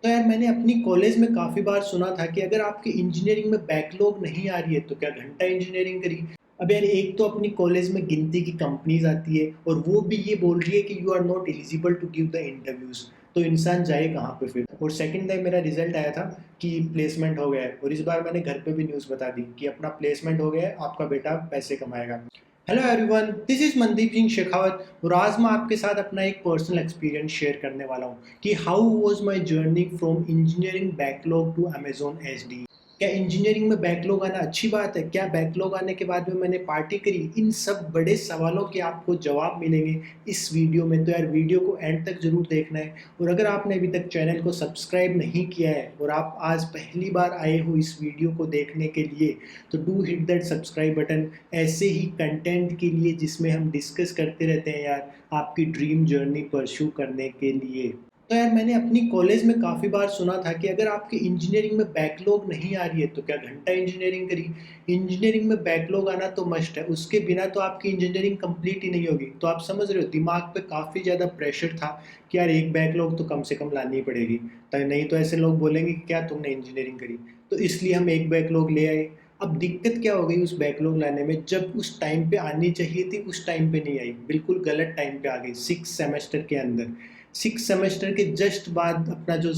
तो यार मैंने अपनी कॉलेज में काफ़ी बार सुना था कि अगर आपकी इंजीनियरिंग में बैकलॉग नहीं आ रही है तो क्या घंटा इंजीनियरिंग करी। अब यार एक तो अपनी कॉलेज में गिनती की कंपनीज आती है और वो भी ये बोल रही है कि you are not eligible to give the interviews. तो इंसान जाए कहाँ पे फिर। और सेकंड टाइम मेरा रिजल्ट आया था कि प्लेसमेंट हो गया है और इस बार मैंने घर पे भी न्यूज़ बता दी कि अपना प्लेसमेंट हो गया है, आपका बेटा पैसे कमाएगा। Hello everyone, this is Mandeep Singh Shekhawat और आज मैं आपके साथ अपना एक पर्सनल एक्सपीरियंस शेयर करने वाला हूँ कि how was my journey from engineering backlog to Amazon SD. क्या इंजीनियरिंग में बैकलॉग आना अच्छी बात है? क्या बैकलॉग आने के बाद में मैंने पार्टी करी? इन सब बड़े सवालों के आपको जवाब मिलेंगे इस वीडियो में। तो यार वीडियो को एंड तक जरूर देखना है। और अगर आपने अभी तक चैनल को सब्सक्राइब नहीं किया है और आप आज पहली बार आए हो इस वीडियो को देखने के लिए, तो do hit that subscribe button ऐसे ही कंटेंट के लिए जिसमें हम डिस्कस करते रहते हैं यार आपकी ड्रीम जर्नी परस्यू करने के लिए। तो यार मैंने अपनी कॉलेज में काफ़ी बार सुना था कि अगर आपकी इंजीनियरिंग में बैकलॉग नहीं आ रही है तो क्या घंटा इंजीनियरिंग करी। इंजीनियरिंग में बैकलॉग आना तो मस्ट है, उसके बिना तो आपकी इंजीनियरिंग कंप्लीट ही नहीं होगी। तो आप समझ रहे हो दिमाग पे काफ़ी ज़्यादा प्रेशर था कि यार एक बैकलॉग तो कम से कम लानी ही पड़ेगी, तो नहीं तो ऐसे लोग बोलेंगे कि क्या तुमने इंजीनियरिंग करी। तो इसलिए हम एक बैकलॉग ले आए। अब दिक्कत क्या हो गई उस बैकलॉग लाने में, जब उस टाइम पे आनी चाहिए थी उस टाइम पे नहीं आई, बिल्कुल गलत टाइम पे आ गई, 6 सेमेस्टर के अंदर। 6 सेमेस्टर के जस्ट बाद अपना जो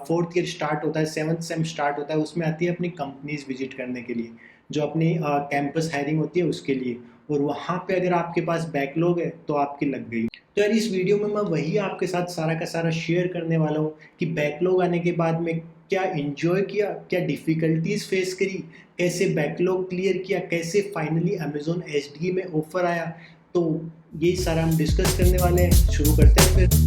4th ईयर स्टार्ट होता है, 7th सेम स्टार्ट होता है, उसमें आती है अपनी कंपनीज विजिट करने के लिए, जो अपनी कैंपस हायरिंग होती है उसके लिए। और वहाँ पे अगर आपके पास बैकलॉग है तो आपकी लग गई। तो यार इस वीडियो में मैं वही आपके साथ सारा का सारा शेयर करने वाला हूँ कि बैकलॉग आने के बाद में क्या इंजॉय किया, क्या डिफ़िकल्टीज फेस करी, कैसे बैकलॉग क्लियर किया, कैसे फाइनली अमेजोन एसडी में ऑफर आया। तो यही सारा हम डिस्कस करने वाले हैं। शुरू करते हैं फिर।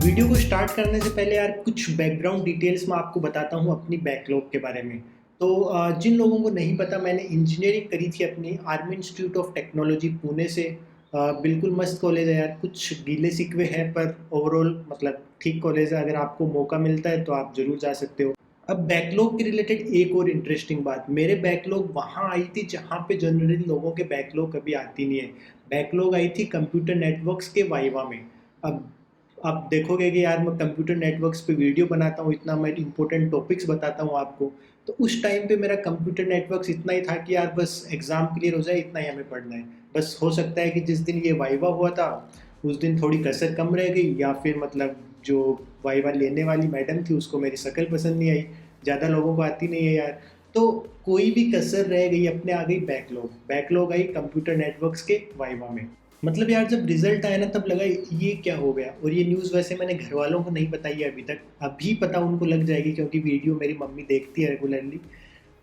वीडियो को स्टार्ट करने से पहले यार कुछ बैकग्राउंड डिटेल्स मैं आपको बताता हूँ अपनी बैकलॉग के बारे में। तो जिन लोगों को नहीं पता, मैंने इंजीनियरिंग करी थी अपनी army institute of technology Pune से। बिल्कुल मस्त कॉलेज है यार, कुछ गीले शिकवे हैं पर ओवरऑल मतलब ठीक कॉलेज है। अगर आपको मौका मिलता है तो आप जरूर जा सकते हो। अब बैकलॉग के रिलेटेड एक और इंटरेस्टिंग बात, मेरे बैकलॉग वहाँ आई थी जहाँ पे जनरली लोगों के बैकलॉग कभी आती नहीं है। बैकलॉग आई थी कंप्यूटर नेटवर्क्स के वाइवा में। अब आप देखोगे कि यार मैं कंप्यूटर नेटवर्क्स पे वीडियो बनाता हूँ, इतना मैं इंपॉर्टेंट टॉपिक्स बताता हूँ आपको। तो उस टाइम पे मेरा कंप्यूटर नेटवर्क्स इतना ही था कि यार बस एग्ज़ाम क्लियर हो जाए, इतना ही हमें पढ़ना है। बस हो सकता है कि जिस दिन ये वाइवा हुआ था उस दिन थोड़ी कसर कम रह गई, या फिर मतलब जो वाइवा लेने वाली मैडम थी उसको मेरी शक्ल पसंद नहीं आई। ज़्यादा लोगों को आती नहीं है यार। तो कोई भी कसर रह गई, अपने आ गई बैकलॉग। बैकलॉग आई कंप्यूटर नेटवर्क्स के वाइवा में। मतलब यार जब रिजल्ट आया ना तब लगा ये क्या हो गया। और ये न्यूज़ वैसे मैंने घर वालों को नहीं बताई है अभी तक, अभी पता उनको लग जाएगी क्योंकि वीडियो मेरी मम्मी देखती है रेगुलरली।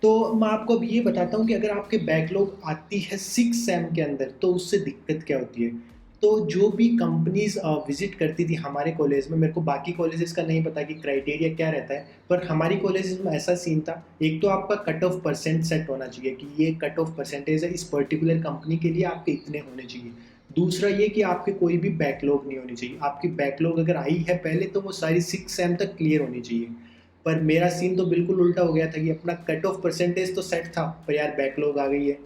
तो मैं आपको अब ये बताता हूँ कि अगर आपके बैकलॉग आती है 6 सेम के अंदर तो उससे दिक्कत क्या होती है। तो जो भी कंपनीज विजिट करती थी हमारे कॉलेज में, मेरे को बाकी कॉलेजेस का नहीं पता कि क्राइटेरिया क्या रहता है, पर हमारी कॉलेज में ऐसा सीन था। एक तो आपका कट ऑफ परसेंट सेट होना चाहिए कि ये कट ऑफ परसेंटेज है, इस पर्टिकुलर कंपनी के लिए आपके इतने होने चाहिए। दूसरा ये कि आपके कोई भी बैकलॉग नहीं होनी चाहिए। आपकी बैकलॉग अगर आई है पहले तो वो सारी 6 सेम तक क्लियर होनी चाहिए। पर मेरा सीन तो बिल्कुल उल्टा हो गया था कि अपना कट ऑफ परसेंटेज तो सेट था पर यार बैकलॉग आ गई है।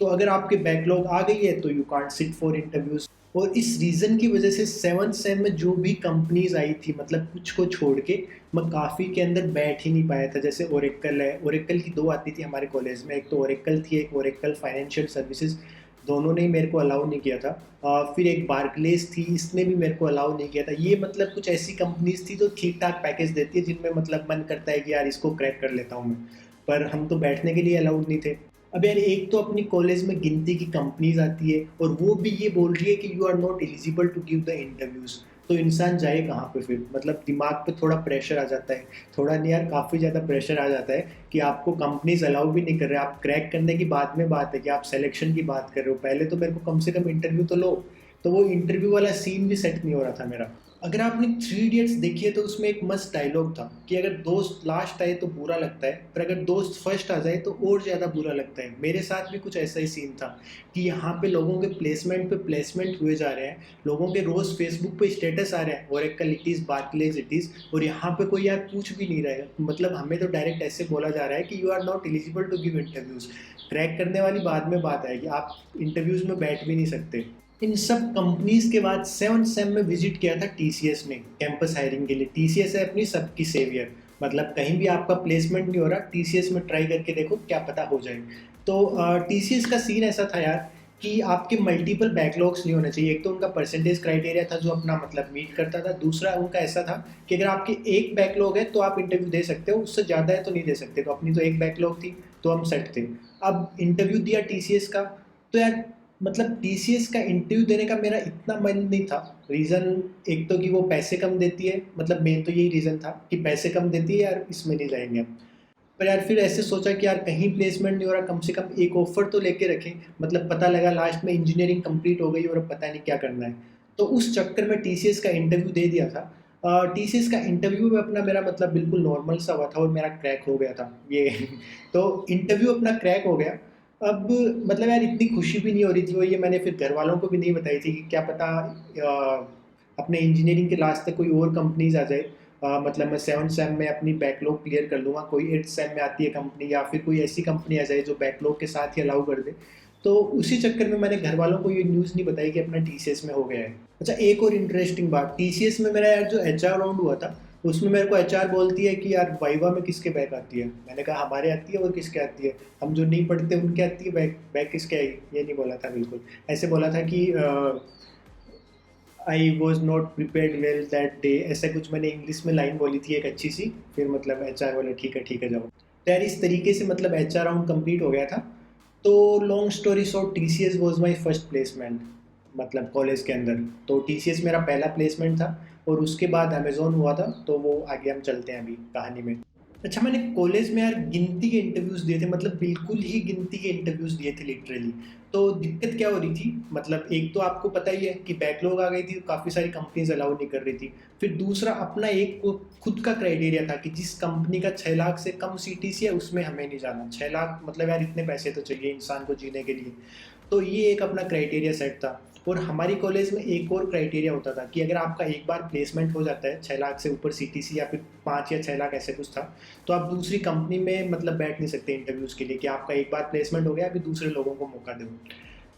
तो अगर आपके बैकलॉग आ गई है तो you can't sit for interviews. और इस रीज़न की वजह से 7th सेम में जो भी कंपनीज आई थी, मतलब कुछ को छोड़ के, मैं काफ़ी के अंदर बैठ ही नहीं पाया था। जैसे ओरेकल है, ओरेकल की दो आती थी हमारे कॉलेज में, एक तो ओरेकल थी, एक ओरेकल फाइनेंशियल सर्विसेज। दोनों ने ही मेरे को अलाउ नहीं किया था। फिर एक बार्कलेस थी, इसने भी मेरे को अलाउ नहीं किया था। ये मतलब कुछ ऐसी कंपनीज थी जो ठीक ठाक पैकेज देती है, जिनमें मतलब मन करता है कि यार इसको क्रैक कर लेता हूँ मैं। पर हम तो बैठने के लिए अलाउड नहीं थे। अब यार एक तो अपनी कॉलेज में गिनती की कंपनीज आती है और वो भी ये बोल रही है कि you are not eligible to give the interviews. तो इंसान जाए कहाँ पे फिर। मतलब दिमाग पे थोड़ा प्रेशर आ जाता है, थोड़ा नहीं यार काफ़ी ज़्यादा प्रेशर आ जाता है कि आपको कंपनीज अलाउ भी नहीं कर रहे। आप क्रैक करने की बाद में बात है कि आप सिलेक्शन की बात कर रहे हो, पहले तो मेरे को कम से कम इंटरव्यू तो लो। तो वो इंटरव्यू वाला सीन भी सेट नहीं हो रहा था मेरा। अगर आपने 3 इडियट्स देखी है तो उसमें एक मस्त डायलॉग था कि अगर दोस्त लास्ट आए तो बुरा लगता है, पर अगर दोस्त फर्स्ट आ जाए तो और ज़्यादा बुरा लगता है। मेरे साथ भी कुछ ऐसा ही सीन था कि यहाँ पे लोगों के प्लेसमेंट पे प्लेसमेंट हुए जा रहे हैं, लोगों के रोज़ फेसबुक पे स्टेटस आ रहे हैं Oracle it is, Barclays it is, और यहाँ पे कोई यार पूछ भी नहीं रहा है। मतलब हमें तो डायरेक्ट ऐसे बोला जा रहा है कि you are not eligible to give interviews. Crack करने वाली बाद में बात आएगी, आप इंटरव्यूज़ में बैठ भी नहीं सकते। इन सब कंपनीज के बाद 7 सेम में विजिट किया था टीसीएस ने कैंपस हायरिंग के लिए। टीसीएस है अपनी सबकी सेवियर, मतलब कहीं भी आपका प्लेसमेंट नहीं हो रहा, टीसीएस में ट्राई करके देखो, क्या पता हो जाए। तो टीसीएस का सीन ऐसा था यार कि आपके मल्टीपल बैकलॉग्स नहीं होने चाहिए। एक तो उनका परसेंटेज क्राइटेरिया था जो अपना मतलब मीट करता था, दूसरा उनका ऐसा था कि अगर आपके एक बैकलॉग है तो आप इंटरव्यू दे सकते हो, उससे ज़्यादा है तो नहीं दे सकते। तो अपनी तो एक बैकलॉग थी, तो हम सेट थे। अब इंटरव्यू दिया टीसीएस का, तो यार मतलब टीसीएस का इंटरव्यू देने का मेरा इतना मन नहीं था। रीज़न एक तो कि वो पैसे कम देती है, मतलब मेन तो यही रीज़न था कि पैसे कम देती है यार, इसमें नहीं जाएंगे हम। पर यार फिर ऐसे सोचा कि यार कहीं प्लेसमेंट नहीं हो रहा, कम से कम एक ऑफर तो लेके रखें। मतलब पता लगा लास्ट में इंजीनियरिंग कंप्लीट हो गई और अब पता नहीं क्या करना है। तो उस चक्कर में टीसीएस का इंटरव्यू दे दिया था। टीसीएस का इंटरव्यू में अपना मेरा मतलब बिल्कुल नॉर्मल सा हुआ था और मेरा क्रैक हो गया था ये तो इंटरव्यू अपना क्रैक हो गया। अब मतलब यार इतनी खुशी भी नहीं हो रही थी, वो ये मैंने फिर घर वालों को भी नहीं बताई थी कि क्या पता अपने इंजीनियरिंग के लास्ट तक कोई और कंपनीज आ जाए। मतलब मैं 7 सेम में अपनी बैकलॉग क्लियर कर लूँगा, कोई 8 सेम में आती है कंपनी या फिर कोई ऐसी कंपनी आ जाए जो बैकलॉग के साथ ही अलाउ कर दे। तो उसी चक्कर में मैंने घर वालों को ये न्यूज़ नहीं बताई कि अपना टीसीएस में हो गया है। अच्छा, एक और इंटरेस्टिंग बात, टीसीएस में मेरा यार जो एचआर राउंड हुआ था, उसमें मेरे को एचआर बोलती है कि यार वाइवा में किसके बैक आती है। मैंने कहा हमारे आती है, और किसके आती है, हम जो नहीं पढ़ते उनके आती है बैक, बैक किसके आई। ये नहीं बोला था, बिल्कुल ऐसे बोला था कि I was not prepared well that day, ऐसा कुछ मैंने इंग्लिश में लाइन बोली थी एक अच्छी सी। फिर मतलब एचआर बोले ठीक है जाओ। तो यार इस तरीके से मतलब एचआर राउंड कंप्लीट हो गया था। तो long story short, TCS was my first placement मतलब कॉलेज के अंदर। तो टीसीएस मेरा पहला प्लेसमेंट था और उसके बाद अमेजोन हुआ था। तो वो आगे हम चलते हैं अभी कहानी में। अच्छा, मैंने कॉलेज में यार गिनती के इंटरव्यूज़ दिए थे, मतलब बिल्कुल ही गिनती के इंटरव्यूज़ दिए थे लिटरली। तो दिक्कत क्या हो रही थी, मतलब एक तो आपको पता ही है कि बैकलॉग आ गई थी, काफ़ी सारी कंपनीज अलाउ नहीं कर रही थी। फिर दूसरा अपना एक खुद का क्राइटेरिया था कि जिस कंपनी का 6 लाख से कम सीटीसी है उसमें हमें नहीं जाना। 6 लाख मतलब यार इतने पैसे तो चाहिए इंसान को जीने के लिए। तो ये एक अपना क्राइटेरिया सेट था। और हमारी कॉलेज में एक और क्राइटेरिया होता था कि अगर आपका एक बार प्लेसमेंट हो जाता है 6 लाख से ऊपर सीटीसी, या फिर 5 या 6 लाख ऐसे कुछ था, तो आप दूसरी कंपनी में मतलब बैठ नहीं सकते इंटरव्यूज़ के लिए, कि आपका एक बार प्लेसमेंट हो गया अभी दूसरे लोगों को मौका दो।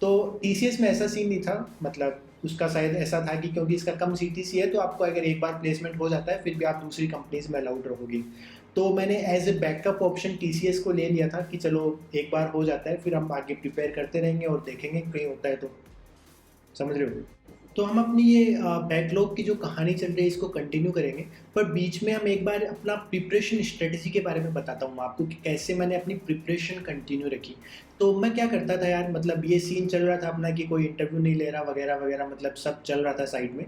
तो टीसीएस में ऐसा सीन नहीं था, मतलब उसका शायद ऐसा था कि क्योंकि इसका कम सीटीसी है तो आपको अगर एक बार प्लेसमेंट हो जाता है फिर भी आप दूसरी कंपनीज में अलाउड रहोगे। तो मैंने as a backup option TCS को ले लिया था कि चलो एक बार हो जाता है फिर हम आगे प्रिपेयर करते रहेंगे और देखेंगे कहीं होता है तो। समझ रहे हो? तो हम अपनी ये बैकलॉग की जो कहानी चल रही है इसको कंटिन्यू करेंगे। पर बीच में हम एक बार अपना प्रिपरेशन स्ट्रेटजी के बारे में बताता हूँ आपको कि कैसे मैंने अपनी प्रिपरेशन कंटिन्यू रखी। तो मैं क्या करता था यार, मतलब ये सीन चल रहा था अपना कि कोई इंटरव्यू नहीं ले रहा वगैरह वगैरह, मतलब सब चल रहा था साइड में।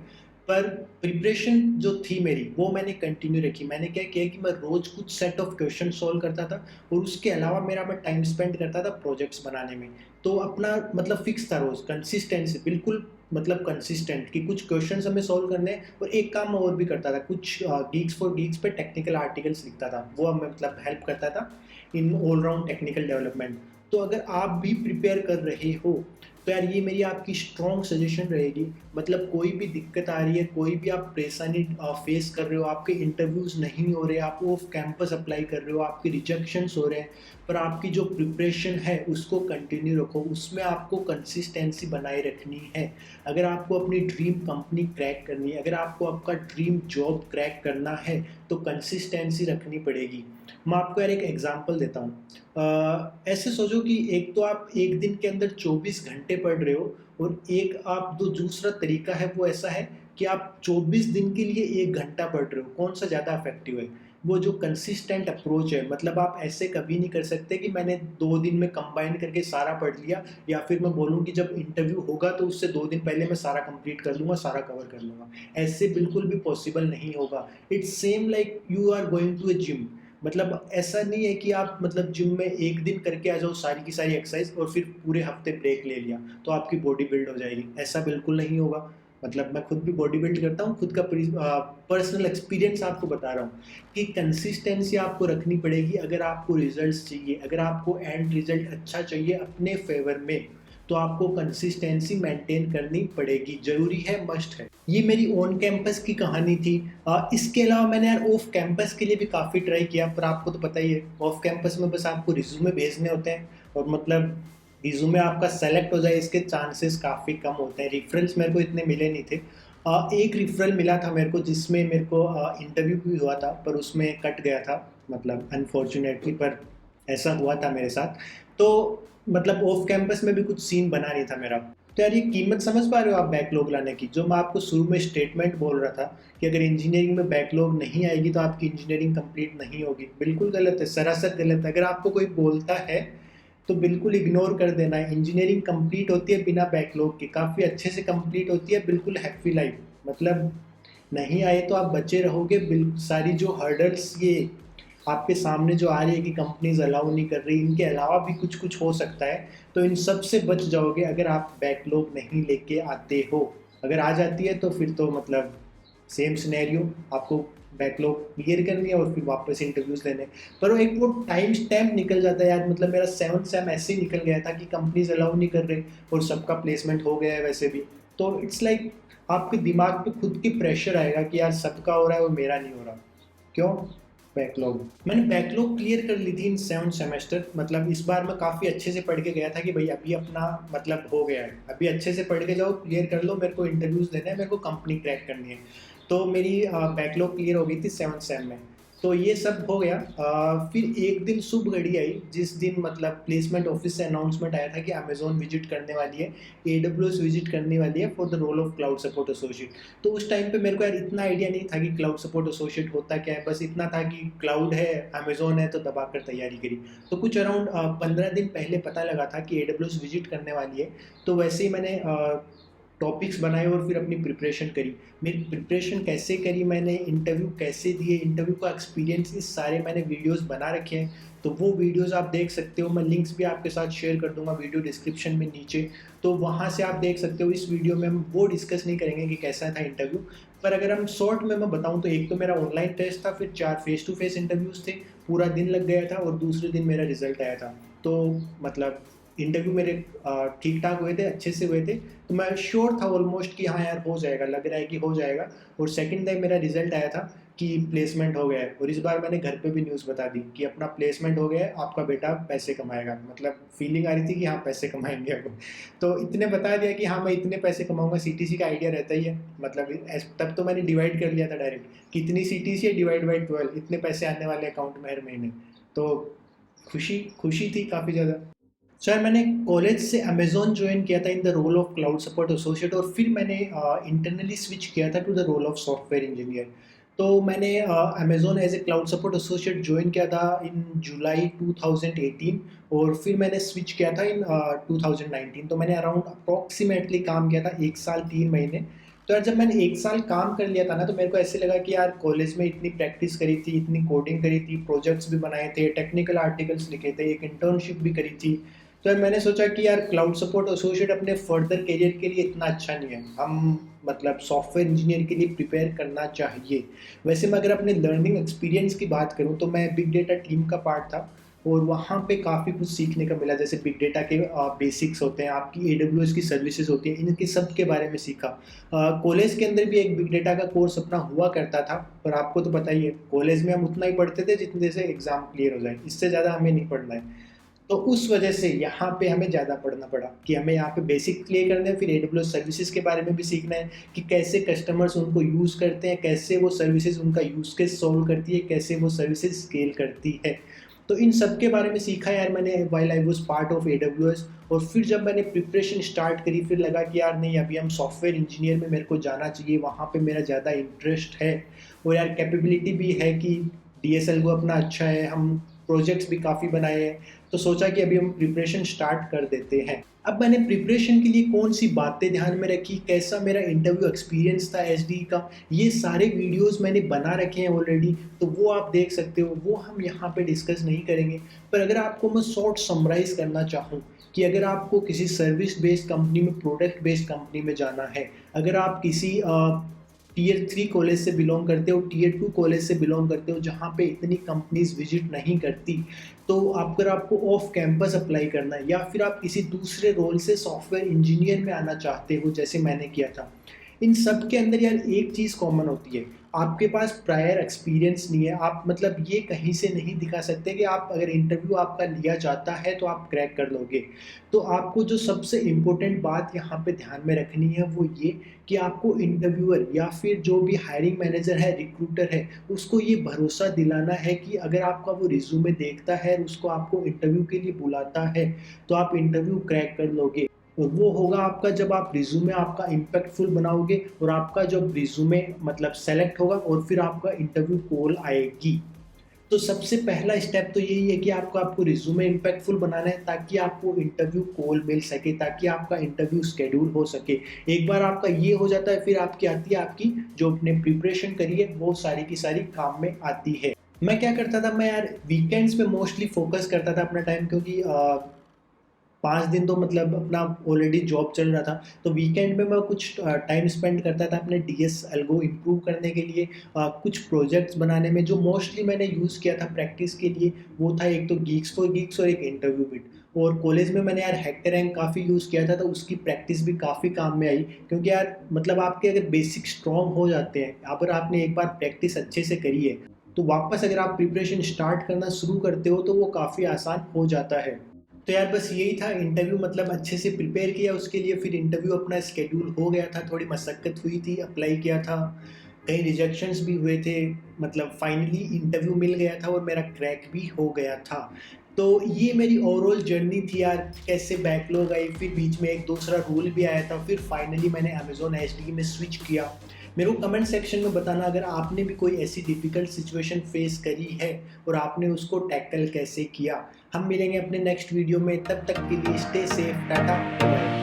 पर प्रिपरेशन जो थी मेरी वो मैंने कंटिन्यू रखी। मैंने क्या किया कि मैं रोज़ कुछ सेट ऑफ क्वेश्चन सॉल्व करता था, और उसके अलावा मेरा मैं टाइम स्पेंड करता था प्रोजेक्ट्स बनाने में। तो अपना मतलब फिक्स था रोज़, कंसिस्टेंसी बिल्कुल, मतलब कंसिस्टेंट कि कुछ क्वेश्चंस हमें सॉल्व करने हैं। और एक काम मैं और भी करता था, कुछ गीक्स फॉर गीक्स पे टेक्निकल आर्टिकल्स लिखता था, वो हमें मतलब हेल्प करता था in all round technical development. तो अगर आप भी प्रिपेयर कर रहे हो तो यार ये मेरी आपकी स्ट्रॉन्ग सजेशन रहेगी। मतलब कोई भी दिक्कत आ रही है, कोई भी आप परेशानी फेस कर रहे हो, आपके इंटरव्यूज़ नहीं हो रहे, आप ऑफ कैंपस अप्लाई कर रहे हो, आपके रिजेक्शंस हो रहे हैं, पर आपकी जो प्रिपरेशन है उसको कंटिन्यू रखो, उसमें आपको कंसिस्टेंसी बनाए रखनी है। अगर आपको अपनी ड्रीम कंपनी क्रैक करनी है, अगर आपको आपका ड्रीम जॉब क्रैक करना है, तो कंसिस्टेंसी रखनी पड़ेगी। मैं आपको यार एक एग्जांपल देता हूँ। ऐसे सोचो कि एक तो आप एक दिन के अंदर 24 घंटे पढ़ रहे हो, और एक आप जो दूसरा तरीका है वो ऐसा है कि आप 24 दिन के लिए 1 घंटा पढ़ रहे हो। कौन सा ज़्यादा इफेक्टिव है? वो जो कंसिस्टेंट अप्रोच है, मतलब आप ऐसे कभी नहीं कर सकते कि मैंने 2 दिन में कंबाइन करके सारा पढ़ लिया, या फिर मैं बोलूँ कि जब इंटरव्यू होगा तो उससे 2 दिन पहले मैं सारा कंप्लीट कर लूँगा, सारा कवर कर लूँगा। ऐसे बिल्कुल भी पॉसिबल नहीं होगा। It's same like you are going to a gym. मतलब ऐसा नहीं है कि आप मतलब जिम में एक दिन करके आ जाओ सारी की सारी एक्सरसाइज और फिर पूरे हफ्ते ब्रेक ले लिया तो आपकी बॉडी बिल्ड हो जाएगी, ऐसा बिल्कुल नहीं होगा। मतलब मैं खुद भी बॉडी बिल्ड करता हूँ, खुद का पर्सनल एक्सपीरियंस आपको बता रहा हूँ कि कंसिस्टेंसी आपको रखनी पड़ेगी। अगर आपको रिजल्ट्स चाहिए, अगर आपको एंड रिजल्ट अच्छा चाहिए अपने फेवर में, तो आपको कंसिस्टेंसी मेंटेन करनी पड़ेगी, ज़रूरी है, मस्ट है। ये मेरी ऑन कैंपस की कहानी थी। इसके अलावा मैंने यार ऑफ कैंपस के लिए भी काफ़ी ट्राई किया, पर आपको तो पता ही है ऑफ कैंपस में बस आपको रिज्यूमे भेजने होते हैं, और मतलब रिज्यूमे आपका सेलेक्ट हो जाए इसके चांसेस काफ़ी कम होते हैं। रेफरेंस मेरे को इतने मिले नहीं थे। एक रेफरल मिला था मेरे को जिसमें मेरे को इंटरव्यू भी हुआ था, पर उसमें कट गया था, मतलब अनफॉर्चुनेटली, पर ऐसा हुआ था मेरे साथ। तो मतलब ऑफ कैंपस में भी कुछ सीन बना नहीं था मेरा। तो यार ये कीमत समझ पा रहे हो आप बैकलॉग लाने की? जो मैं आपको शुरू में स्टेटमेंट बोल रहा था कि अगर इंजीनियरिंग में बैकलॉग नहीं आएगी तो आपकी इंजीनियरिंग कंप्लीट नहीं होगी, बिल्कुल गलत है, सरासर गलत है। अगर आपको कोई बोलता है तो बिल्कुल इग्नोर कर देना है। इंजीनियरिंग कंप्लीट होती है बिना बैकलॉग के, काफ़ी अच्छे से कंप्लीट होती है, बिल्कुल हैप्पी लाइफ। मतलब नहीं आए तो आप बचे रहोगे। बिल्कुल सारी जो हर्डल्स ये आपके सामने जो आ रही है कि कंपनीज अलाउ नहीं कर रही, इनके अलावा भी कुछ कुछ हो सकता है, तो इन सब से बच जाओगे अगर आप बैकलॉग नहीं लेके आते हो। अगर आ जाती है तो फिर तो मतलब सेम सिनेरियो, आपको बैकलॉग क्लियर करनी है और फिर वापस इंटरव्यूज लेने। पर वो एक वो टाइम स्टैम्प निकल जाता है यार। मतलब मेरा 7th सेम ऐसे ही निकल गया था कि कंपनीज अलाउ नहीं कर रहे और सबका प्लेसमेंट हो गया है वैसे भी। तो इट्स लाइक आपके दिमाग पे खुद की प्रेशर आएगा कि यार सबका हो रहा है और मेरा नहीं हो रहा, क्यों? बैकलॉग मैंने बैकलॉग क्लियर कर ली थी इन 7th सेमेस्टर। मतलब इस बार मैं काफ़ी अच्छे से पढ़ के गया था कि भाई अभी अपना मतलब हो गया है, अभी अच्छे से पढ़ के जाओ, क्लियर कर लो, मेरे को इंटरव्यूज़ देना है, मेरे को कंपनी क्रैक करनी है। तो मेरी बैकलॉग क्लियर हो गई थी 7th सेम में। तो ये सब हो गया। फिर एक दिन शुभ घड़ी आई जिस दिन मतलब प्लेसमेंट ऑफिस से अनाउंसमेंट आया था कि अमेजोन विजिट करने वाली है, AWS विजिट करने वाली है for the role of cloud support associate. तो उस टाइम पे मेरे को यार इतना आइडिया नहीं था कि क्लाउड सपोर्ट एसोसिएट होता क्या है, बस इतना था कि क्लाउड है, अमेजोन है, तो दबाकर तैयारी करी। तो कुछ अराउंड 15 दिन पहले पता लगा था कि AWS विजिट करने वाली है। तो वैसे ही मैंने टॉपिक्स बनाए और फिर अपनी प्रिपरेशन करी। मेरी प्रिपरेशन कैसे करी मैंने, इंटरव्यू कैसे दिए, इंटरव्यू का एक्सपीरियंस, इस सारे मैंने वीडियोस बना रखे हैं। तो वो वीडियोस आप देख सकते हो, मैं लिंक्स भी आपके साथ शेयर कर दूंगा वीडियो डिस्क्रिप्शन में नीचे। तो वहाँ से आप देख सकते हो। इस वीडियो में हम वो डिस्कस नहीं करेंगे कि कैसा था इंटरव्यू, पर अगर हम शॉर्ट में मैं बताऊँ तो एक तो मेरा ऑनलाइन टेस्ट था, फिर 4 फेस टू फेस इंटरव्यूज़ थे, पूरा दिन लग गया था, और दूसरे दिन मेरा रिजल्ट आया था। तो मतलब इंटरव्यू मेरे ठीक ठाक हुए थे, अच्छे से हुए थे। तो मैं श्योर था ऑलमोस्ट कि हाँ यार हो जाएगा, लग रहा है कि हो जाएगा। और सेकंड टाइम मेरा रिजल्ट आया था कि प्लेसमेंट हो गया है, और इस बार मैंने घर पे भी न्यूज़ बता दी कि अपना प्लेसमेंट हो गया है, आपका बेटा पैसे कमाएगा। मतलब फीलिंग आ रही थी कि हाँ पैसे कमाएंगे अब। तो इतने बता दिया कि हाँ मैं इतने पैसे कमाऊंगा। CTC का आइडिया रहता ही है, मतलब तब तो मैंने डिवाइड कर लिया था डायरेक्ट, कितनी CTC है डिवाइड बाई 12, इतने पैसे आने वाले अकाउंट में हर महीने। तो खुशी खुशी थी काफ़ी ज़्यादा। सर मैंने कॉलेज से अमेजोन ज्वाइन किया था in the role of cloud support associate, और फिर मैंने इंटरनली स्विच किया था to the role of software engineer. तो मैंने Amazon as a cloud support associate join किया था इन जुलाई 2018, और फिर मैंने स्विच किया था इन 2019। तो मैंने अराउंड अप्रॉक्सीमेटली काम किया था 1 साल 3 महीने। तो यार जब मैंने 1 साल काम कर लिया था ना, तो मेरे को ऐसे लगा कि यार कॉलेज में इतनी प्रैक्टिस करी थी, इतनी कोडिंग करी थी, प्रोजेक्ट्स भी बनाए थे, टेक्निकल आर्टिकल्स लिखे थे, एक इंटर्नशिप भी करी थी। तो यार मैंने सोचा कि यार क्लाउड सपोर्ट एसोसिएट अपने फर्दर करियर के लिए इतना अच्छा नहीं है, हम मतलब सॉफ्टवेयर इंजीनियर के लिए प्रिपेयर करना चाहिए। वैसे मैं अगर अपने लर्निंग एक्सपीरियंस की बात करूँ तो मैं बिग डेटा टीम का पार्ट था, और वहाँ पे काफ़ी कुछ सीखने का मिला। जैसे बिग डेटा के बेसिक्स होते हैं, आपकी AWS की सर्विसेज होती हैं, इनके सब के बारे में सीखा। कॉलेज के अंदर भी एक बिग डेटा का कोर्स अपना हुआ करता था, पर आपको तो पता ही है कॉलेज में हम उतना ही पढ़ते थे जितने से एग्ज़ाम क्लियर हो जाए, इससे ज़्यादा हमें नहीं पढ़ना है। तो उस वजह से यहाँ पे हमें ज़्यादा पढ़ना पड़ा कि हमें यहाँ पे बेसिक क्लियर करने हैं, फिर AWS सर्विसेज के बारे में भी सीखना है कि कैसे कस्टमर्स उनको यूज़ करते हैं, कैसे वो सर्विसेज उनका यूज़ केस सॉल्व करती है, कैसे वो सर्विसेज स्केल करती है। तो इन सब के बारे में सीखा यार मैंने while I was part of AWS। और फिर जब मैंने प्रिपरेशन स्टार्ट करी, फिर लगा कि यार नहीं, अभी हम सॉफ्टवेयर इंजीनियर में मेरे को जाना चाहिए, वहाँ पे मेरा ज़्यादा इंटरेस्ट है, और यार कैपेबिलिटी भी है कि DSL को अपना अच्छा है, हम प्रोजेक्ट्स भी काफ़ी बनाए हैं। तो सोचा कि अभी हम प्रिपरेशन स्टार्ट कर देते हैं। अब मैंने प्रिपरेशन के लिए कौन सी बातें ध्यान में रखी, कैसा मेरा इंटरव्यू एक्सपीरियंस था SD का, ये सारे वीडियोस मैंने बना रखे हैं ऑलरेडी, तो वो आप देख सकते हो, वो हम यहाँ पे डिस्कस नहीं करेंगे। पर अगर आपको मैं शॉर्ट समराइज़ करना चाहूँ कि अगर आपको किसी सर्विस बेस्ड कंपनी में, प्रोडक्ट बेस्ड कंपनी में जाना है, अगर आप किसी Tier 3 कॉलेज से बिलोंग करते हो, Tier 2 कॉलेज से बिलोंग करते हो, जहाँ पे इतनी कंपनीज विजिट नहीं करती, तो अगर आपको ऑफ कैंपस अप्लाई करना है, या फिर आप किसी दूसरे रोल से सॉफ्टवेयर इंजीनियर में आना चाहते हो जैसे मैंने किया था, इन सब के अंदर यार एक चीज़ कॉमन होती है, आपके पास प्रायर एक्सपीरियंस नहीं है। आप मतलब ये कहीं से नहीं दिखा सकते कि आप अगर इंटरव्यू आपका लिया जाता है तो आप क्रैक कर लोगे। तो आपको जो सबसे इम्पोर्टेंट बात यहाँ पे ध्यान में रखनी है वो ये कि आपको इंटरव्यूअर या फिर जो भी हायरिंग मैनेजर है, रिक्रूटर है, उसको ये भरोसा दिलाना है कि अगर आपका वो रिज्यूमे देखता है, उसको आपको इंटरव्यू के लिए बुलाता है, तो आप इंटरव्यू क्रैक कर लोगे। और वो होगा आपका जब आप रिज्यूमे आपका इम्पैक्टफुल बनाओगे और आपका जब रिज्यूमे मतलब सेलेक्ट होगा और फिर आपका इंटरव्यू कॉल आएगी। तो सबसे पहला स्टेप तो यही है कि आपको रिज्यूमे इम्पैक्टफुल बनाना है ताकि आपको इंटरव्यू कॉल मिल सके, ताकि आपका इंटरव्यू शेड्यूल हो सके। एक बार आपका ये हो जाता है, फिर आपकी आती है आपकी जो आपने प्रिपरेशन करी है वो सारी की सारी काम में आती है। मैं क्या करता था, मैं यार वीकेंड्स पे मोस्टली फोकस करता था अपना टाइम, क्योंकि 5 दिन तो मतलब अपना ऑलरेडी जॉब चल रहा था, तो वीकेंड में मैं कुछ टाइम स्पेंड करता था अपने डीएस एल्गो इम्प्रूव करने के लिए, कुछ प्रोजेक्ट्स बनाने में। जो मोस्टली मैंने यूज़ किया था प्रैक्टिस के लिए वो था एक तो गीक्स फॉर गीक्स और एक इंटरव्यू बिट। और कॉलेज में मैंने यार हैकर रैंक काफ़ी यूज़ किया था, तो उसकी प्रैक्टिस भी काफ़ी काम में आई, क्योंकि यार मतलब आपके अगर बेसिक स्ट्रॉन्ग हो जाते हैं, अगर आपने एक बार प्रैक्टिस अच्छे से करी है, तो वापस अगर आप प्रिपरेशन स्टार्ट करना शुरू करते हो तो वो काफ़ी आसान हो जाता है। तो यार बस यही था, इंटरव्यू मतलब अच्छे से प्रिपेयर किया उसके लिए, फिर इंटरव्यू अपना स्केड्यूल हो गया था, थोड़ी मशक्क़त हुई थी, अप्लाई किया था, कई रिजेक्शंस भी हुए थे, मतलब फाइनली इंटरव्यू मिल गया था और मेरा क्रैक भी हो गया था। तो ये मेरी ओवरऑल जर्नी थी यार, कैसे बैकलॉग आई, फिर बीच में एक दूसरा रूल भी आया था, फिर फाइनली मैंने अमेज़न एचडी में स्विच किया। मेरे को कमेंट सेक्शन में बताना अगर आपने भी कोई ऐसी डिफ़िकल्ट सिचुएशन फेस करी है और आपने उसको टैकल कैसे किया। हम मिलेंगे अपने नेक्स्ट वीडियो में, तब तक के लिए स्टे सेफ, टाटा बाय।